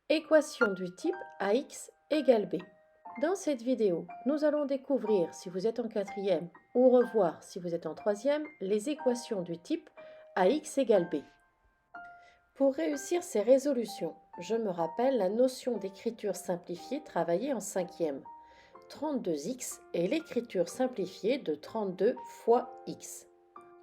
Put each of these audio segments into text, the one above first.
Équation du type AX égale B. Dans cette vidéo, nous allons découvrir, si vous êtes en quatrième, ou revoir, si vous êtes en troisième, les équations du type AX égale B. Pour réussir ces résolutions, je me rappelle la notion d'écriture simplifiée travaillée en cinquième. 32x est l'écriture simplifiée de 32 fois x.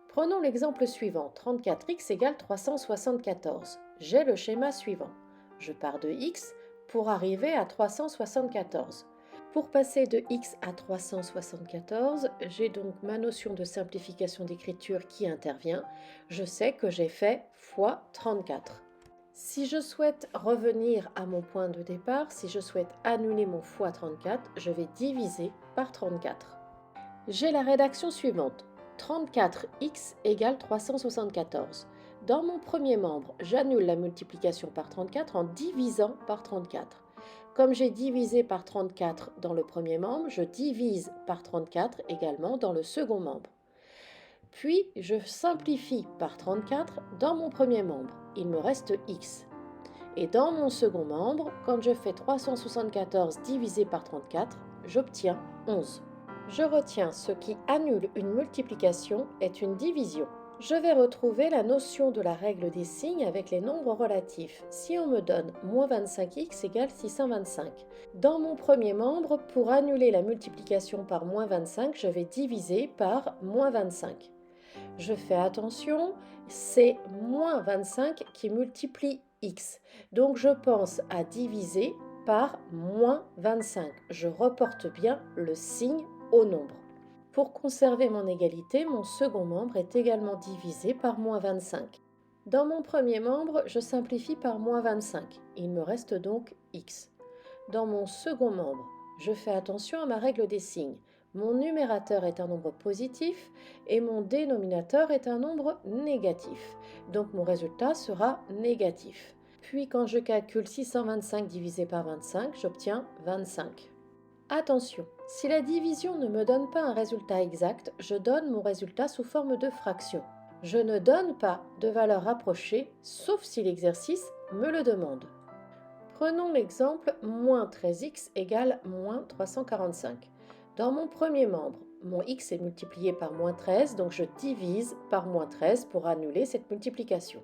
Prenons l'exemple suivant, 34x égale 374. J'ai le schéma suivant. Je pars de x pour arriver à 374. Pour passer de x à 374, j'ai donc ma notion de simplification d'écriture qui intervient. Je sais que j'ai fait fois 34. Si je souhaite revenir à mon point de départ, si je souhaite annuler mon fois 34, je vais diviser par 34. J'ai la rédaction suivante. 34x égale 374. Dans mon premier membre, j'annule la multiplication par 34 en divisant par 34. Comme j'ai divisé par 34 dans le premier membre, je divise par 34 également dans le second membre. Puis, je simplifie par 34 dans mon premier membre. Il me reste x. Et dans mon second membre, quand je fais 374 divisé par 34, j'obtiens 11. Je retiens ce qui annule une multiplication est une division. Je vais retrouver la notion de la règle des signes avec les nombres relatifs. Si on me donne moins 25x égale 625. Dans mon premier membre, pour annuler la multiplication par moins 25, je vais diviser par moins 25. Je fais attention, c'est moins 25 qui multiplie x. Donc je pense à diviser par moins 25. Je reporte bien le signe au nombre. Pour conserver mon égalité, mon second membre est également divisé par moins 25. Dans mon premier membre, je simplifie par moins 25. Il me reste donc x. Dans mon second membre, je fais attention à ma règle des signes. Mon numérateur est un nombre positif et mon dénominateur est un nombre négatif. Donc mon résultat sera négatif. Puis quand je calcule 625 divisé par 25, j'obtiens 25. Attention, si la division ne me donne pas un résultat exact, je donne mon résultat sous forme de fraction. Je ne donne pas de valeur rapprochée, sauf si l'exercice me le demande. Prenons l'exemple moins 13x égale moins 345. Dans mon premier membre, mon x est multiplié par moins 13, donc je divise par moins 13 pour annuler cette multiplication.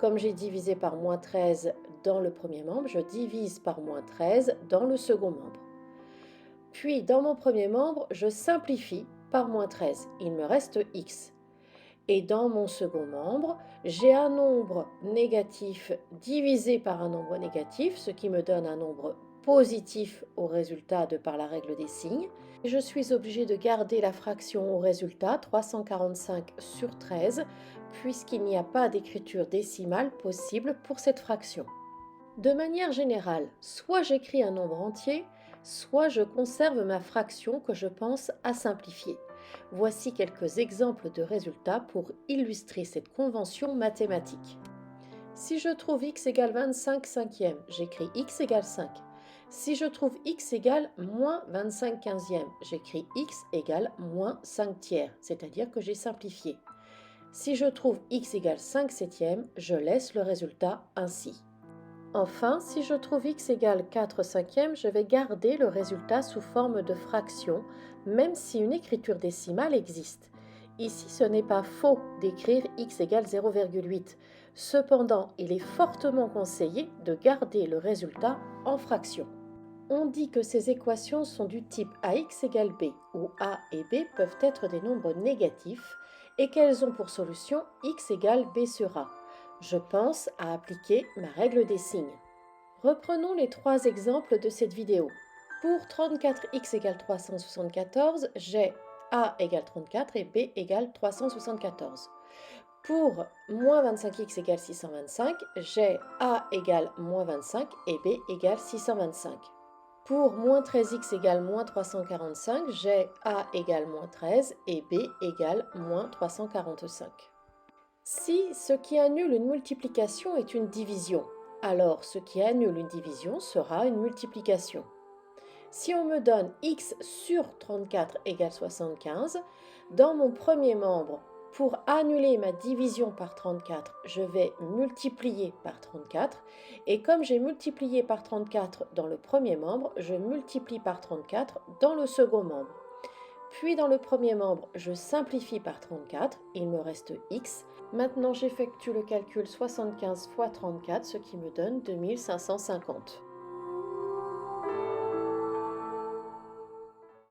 Comme j'ai divisé par moins 13 dans le premier membre, je divise par moins 13 dans le second membre. Puis dans mon premier membre, je simplifie par moins 13. Il me reste x. Et dans mon second membre, j'ai un nombre négatif divisé par un nombre négatif, ce qui me donne un nombre positif au résultat de par la règle des signes. Et je suis obligée de garder la fraction au résultat, 345 sur 13, puisqu'il n'y a pas d'écriture décimale possible pour cette fraction. De manière générale, soit j'écris un nombre entier, soit je conserve ma fraction que je pense à simplifier. Voici quelques exemples de résultats pour illustrer cette convention mathématique. Si je trouve x égale 25 cinquièmes, j'écris x égale 5. Si je trouve x égale moins 25 quinzièmes, j'écris x égale moins 5 tiers, c'est-à-dire que j'ai simplifié. Si je trouve x égale 5 septièmes, je laisse le résultat ainsi. Enfin, si je trouve x égale 4 cinquièmes, je vais garder le résultat sous forme de fraction, même si une écriture décimale existe. Ici, ce n'est pas faux d'écrire x égale 0,8. Cependant, il est fortement conseillé de garder le résultat en fraction. On dit que ces équations sont du type ax égale b, où a et b peuvent être des nombres négatifs, et qu'elles ont pour solution x égale b sur a. Je pense à appliquer ma règle des signes. Reprenons les trois exemples de cette vidéo. Pour 34x égale 374, j'ai a égale 34 et b égale 374. Pour moins 25x égale 625, j'ai a égale moins 25 et b égale 625. Pour moins 13x égale moins 345, j'ai a égale moins 13 et b égale moins 345. Si ce qui annule une multiplication est une division, alors ce qui annule une division sera une multiplication. Si on me donne x sur 34 égale 75, dans mon premier membre, Pour annuler ma division par 34, je vais multiplier par 34. Et comme j'ai multiplié par 34 dans le premier membre, je multiplie par 34 dans le second membre. Puis dans le premier membre, je simplifie par 34, il me reste x. Maintenant, j'effectue le calcul 75 fois 34, ce qui me donne 2550.